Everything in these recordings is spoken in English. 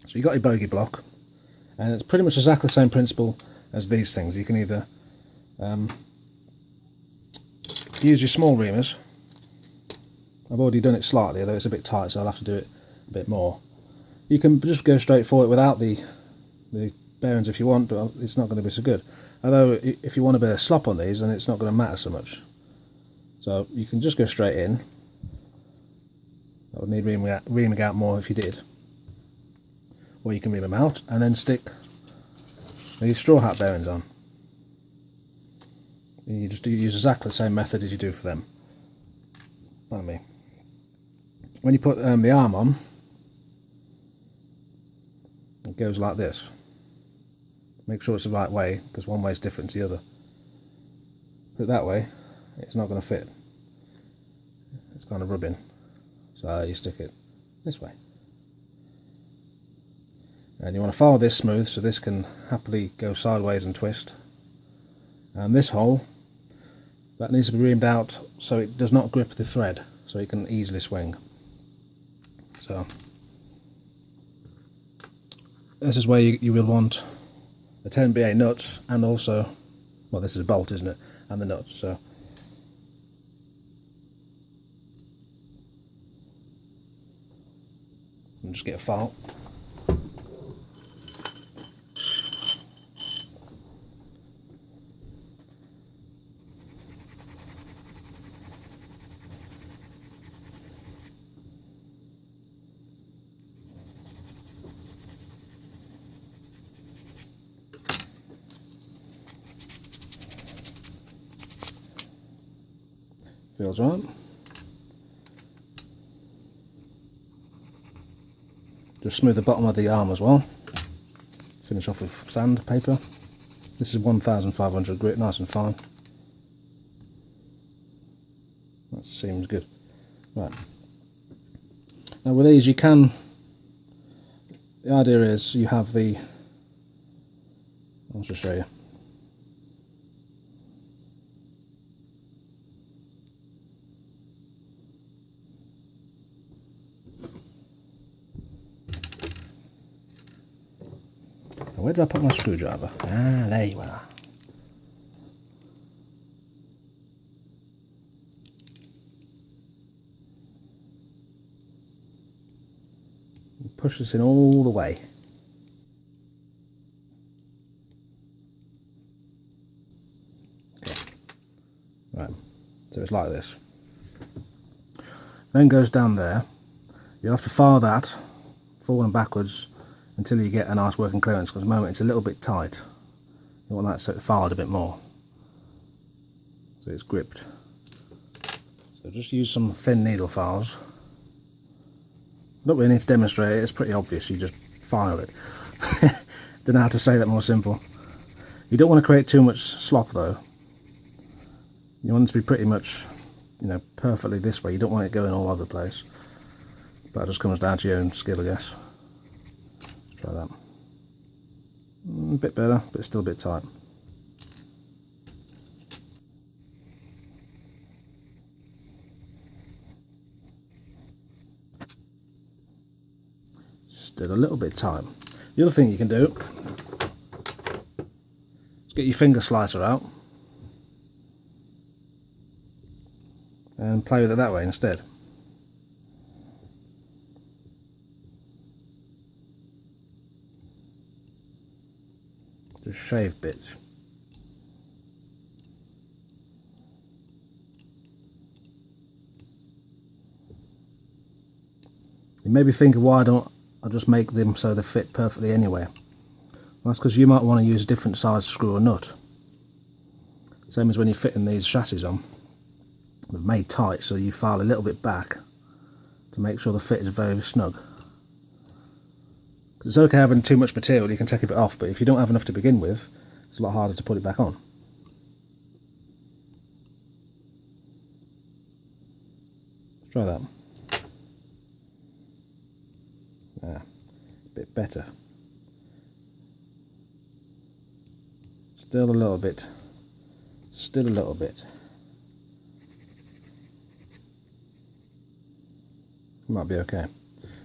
So you've got your bogey block, and it's pretty much exactly the same principle as these things. You can either use your small reamers. I've already done it slightly, although it's a bit tight, so I'll have to do it a bit more. You can just go straight for it without the bearings if you want, but it's not going to be so good. Although if you want a bit of slop on these, then it's not going to matter so much. So you can just go straight in. That would need reaming out more if you did. Or you can ream them out and then stick these straw hat bearings on. And you just use exactly the same method as you do for them. Pardon me. When you put the arm on, it goes like this. Make sure it's the right way, because one way is different to the other. Put it that way, it's not going to fit. It's kind of rubbing. So you stick it this way. And you want to follow this smooth, so this can happily go sideways and twist. And this hole, that needs to be reamed out so it does not grip the thread, so it can easily swing. So this is where you will want the 10BA nuts, and also, well, this is a bolt, isn't it, and the nuts. So and just get a file. Feels right. Just smooth the bottom of the arm as well. Finish off with sandpaper. This is 1500 grit, nice and fine. That seems good. Right. Now with these you can, the idea is you have the, I'll just show you. Where did I put my screwdriver? Ah, there you are. Push this in all the way. Okay. Right, so it's like this. Then goes down there. You'll have to file that forward and backwards until you get a nice working clearance, because at the moment it's a little bit tight. You want that so it filed a bit more, so it's gripped. So just use some thin needle files. Don't really need to demonstrate it, it's pretty obvious, you just file it. Don't know how to say that more simple. You don't want to create too much slop though. You want it to be pretty much, you know, perfectly this way. You don't want it going all over the place. But it just comes down to your own skill, I guess. Try that. A bit better, but still a bit tight. Still a little bit tight. The other thing you can do is get your finger slicer out and play with it that way instead. Just shave bits. You may be thinking, why don't I just make them so they fit perfectly anyway? Well, that's because you might want to use a different size screw or nut. Same as when you're fitting these chassis on. They're made tight, so you file a little bit back to make sure the fit is very snug. It's okay having too much material, you can take a bit off, but if you don't have enough to begin with, it's a lot harder to put it back on. Let's try that. Ah, a bit better. Still a little bit. Still a little bit. Might be okay.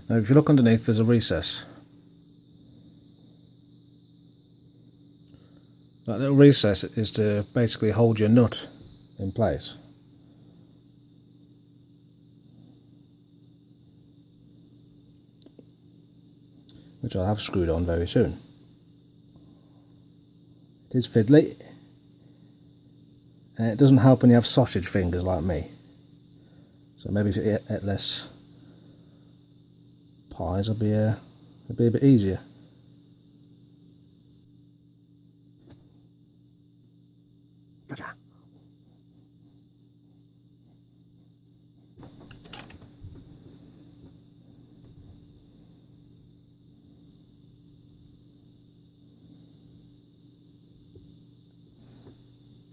Now if you look underneath, there's a recess. That little recess is to basically hold your nut in place. Which I'll have screwed on very soon. It is fiddly, and it doesn't help when you have sausage fingers like me. So maybe if you eat less pies, it'll be a bit easier. Gotcha.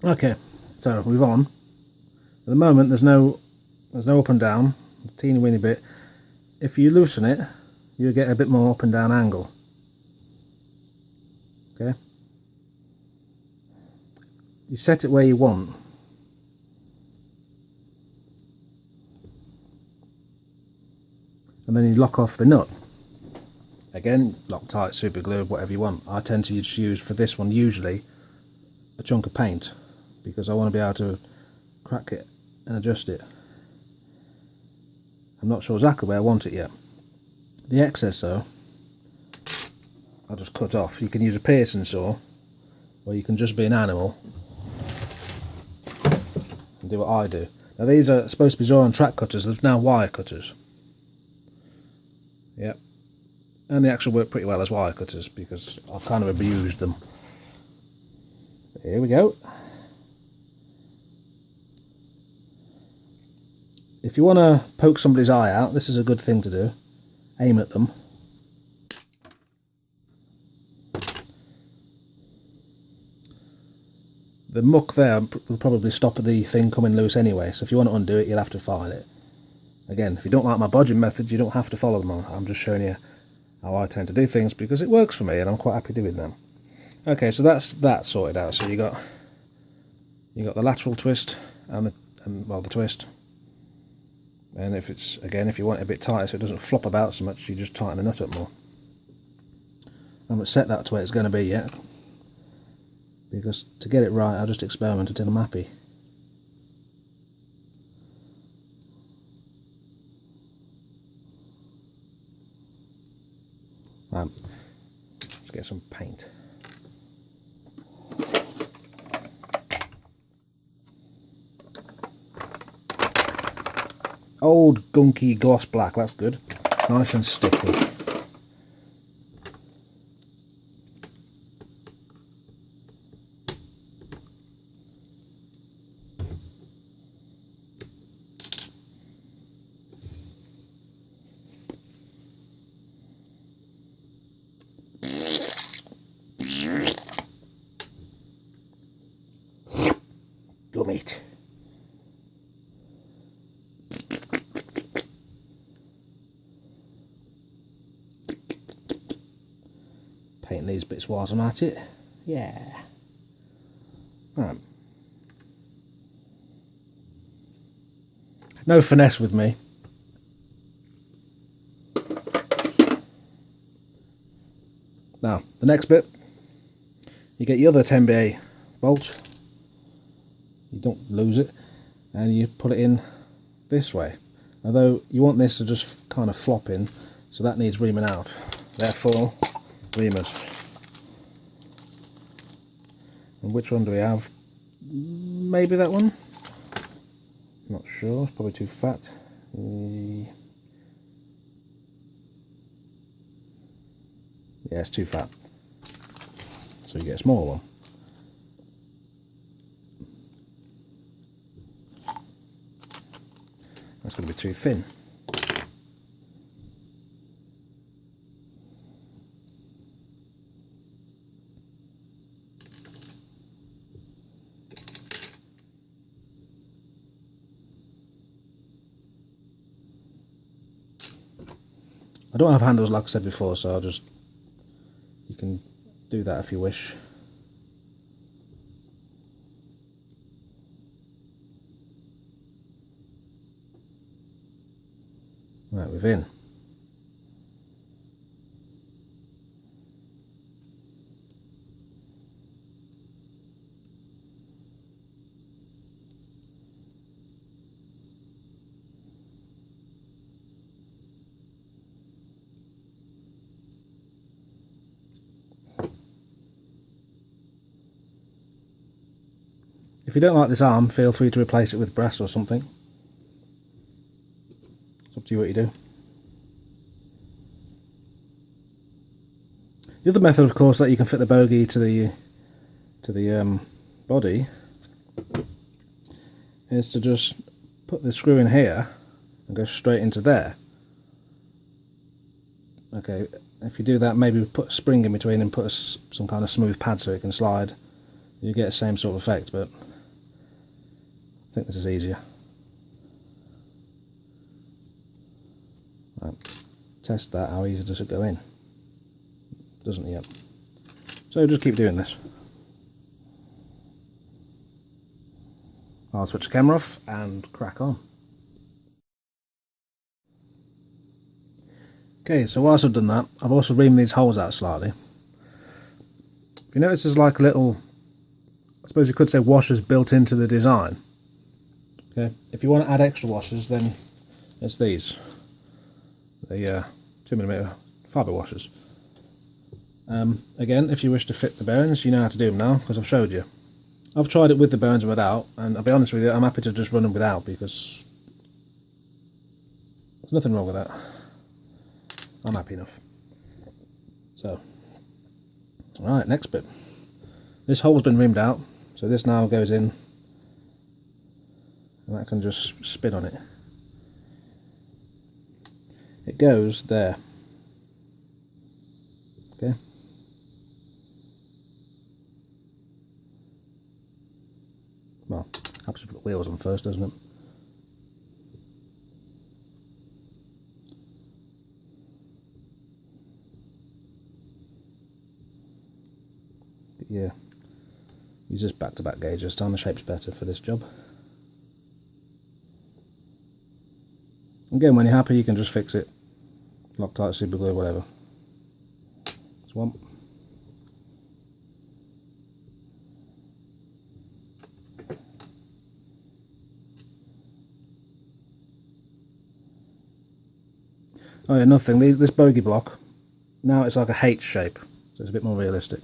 Okay, so we've on. At the moment, there's no up and down, a teeny weeny bit. If you loosen it, you get a bit more up and down angle. Okay. You set it where you want. And then you lock off the nut. Again, Loctite, super glue, whatever you want. I tend to just use for this one usually a chunk of paint, because I want to be able to crack it and adjust it. I'm not sure exactly where I want it yet. The excess though, I'll just cut off. You can use a piercing saw, or you can just be an animal and do what I do. Now these are supposed to be Zoran track cutters, they're now wire cutters. Yep. And they actually work pretty well as wire cutters because I've kind of abused them. But here we go. If you want to poke somebody's eye out, this is a good thing to do. Aim at them. The muck there will probably stop the thing coming loose anyway, so if you want to undo it, you'll have to file it. Again, if you don't like my bodging methods, you don't have to follow them on. I'm just showing you how I tend to do things because it works for me and I'm quite happy doing them. Okay, so that's that sorted out. So you got the lateral twist and the twist. And if it's, again, if you want it a bit tighter so it doesn't flop about so much, you just tighten the nut up more. I haven't set that to where it's going to be yet, because to get it right I'll just experiment until I'm happy. Let's get some paint. Old gunky gloss black, that's good. Nice and sticky. Gummit. Paint these bits whilst I'm at it. Yeah. Right. No finesse with me. Now, the next bit, you get your other 10BA bolt, you don't lose it, and you put it in this way. Although you want this to just kind of flop in, so that needs reaming out. Therefore, reamers. And which one do we have? Maybe that one? Not sure, it's probably too fat. Yeah, it's too fat. So you get a smaller one. That's going to be too thin. I don't have handles like I said before, so I'll just, you can do that if you wish. Right, we're in. If you don't like this arm, feel free to replace it with brass or something. It's up to you what you do. The other method, of course, that you can fit the bogey to the body is to just put the screw in here and go straight into there. Okay, if you do that, maybe put a spring in between and put some kind of smooth pad so it can slide. You get the same sort of effect, but I think this is easier. Right. Test that, how easy does it go in? It doesn't yet. So just keep doing this. I'll switch the camera off and crack on. Okay, so whilst I've done that, I've also reamed these holes out slightly. If you notice there's like a little, I suppose you could say, washers built into the design. Okay, if you want to add extra washers, then it's these. The 2mm fibre washers. Again, if you wish to fit the bearings, you know how to do them now, because I've showed you. I've tried it with the bearings and without, and I'll be honest with you, I'm happy to just run them without, because there's nothing wrong with that. I'm happy enough. So, alright, next bit. This hole's been reamed out, so this now goes in, and that can just spin on it. It goes there. Okay. Well, helps to put the wheels on first, doesn't it? Yeah, use this back-to-back gauge this time, the shape's better for this job. Again, when you're happy, you can just fix it. Loctite, super glue, whatever. That's one. Oh yeah, nothing. This bogey block, now it's like a H shape, so it's a bit more realistic.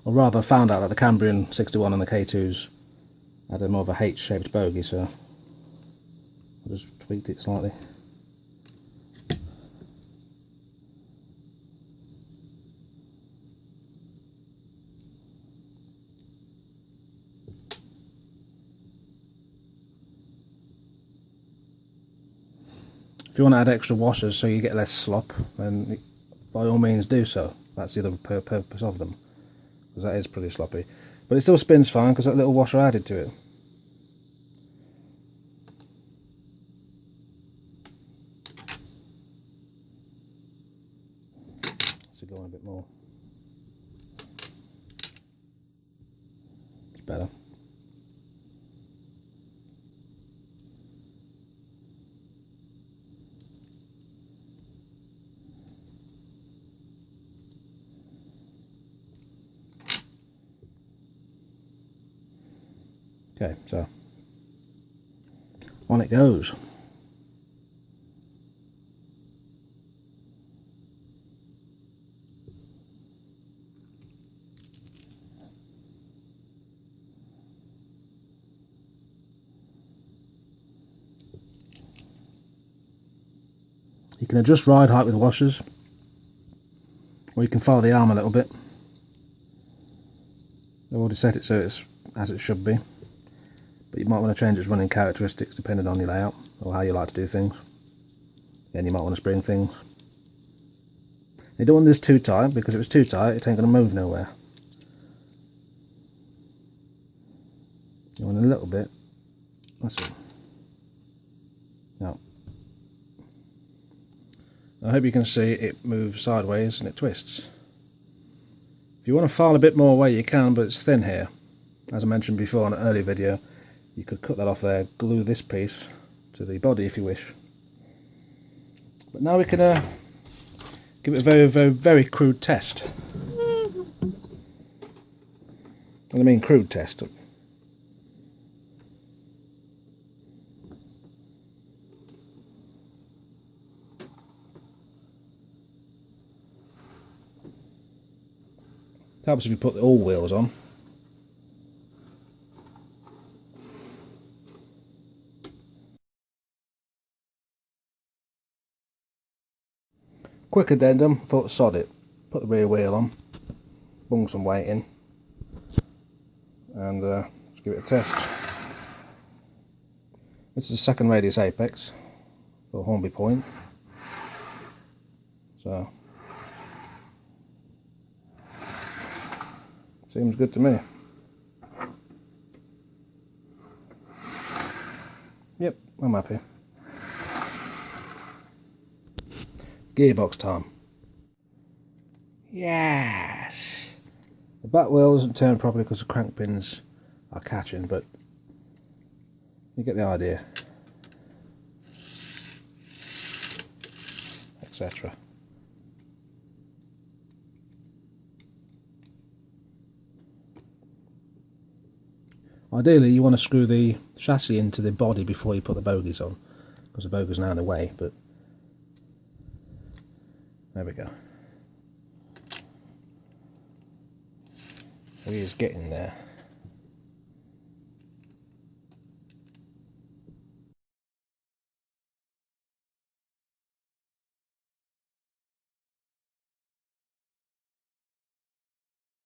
Or rather, I found out that the Cambrian 61 and the K2s had a more of a H-shaped bogey, so I just tweaked it slightly. If you want to add extra washers so you get less slop, then by all means do so. That's the other purpose of them, because that is pretty sloppy. But it still spins fine because that little washer added to it. So go on a bit more. It's better. Okay, so on it goes. You can adjust ride height with washers, or you can follow the arm a little bit. I've already set it so it's as it should be, but you might want to change its running characteristics depending on your layout or how you like to do things. Again, you might want to spring things. You don't want this too tight, because if it's too tight it ain't going to move nowhere. You want a little bit. That's it. Now, I hope you can see it moves sideways and it twists. If you want to file a bit more away you can, but it's thin here. As I mentioned before in an earlier video, you could cut that off there, glue this piece to the body if you wish. But now we can give it a very, very, very crude test. And I mean crude test. Helps if you put the all wheels on. Quick addendum, thought sod it. Put the rear wheel on, bung some weight in, and let's give it a test. This is a second radius apex for Hornby Point. So seems good to me. Yep, I'm happy. Gearbox time. Yes! The back wheel doesn't turn properly because the crank pins are catching, but you get the idea. Etc. Ideally you want to screw the chassis into the body before you put the bogies on, because the bogies are now in the way, but there we go. He is getting there.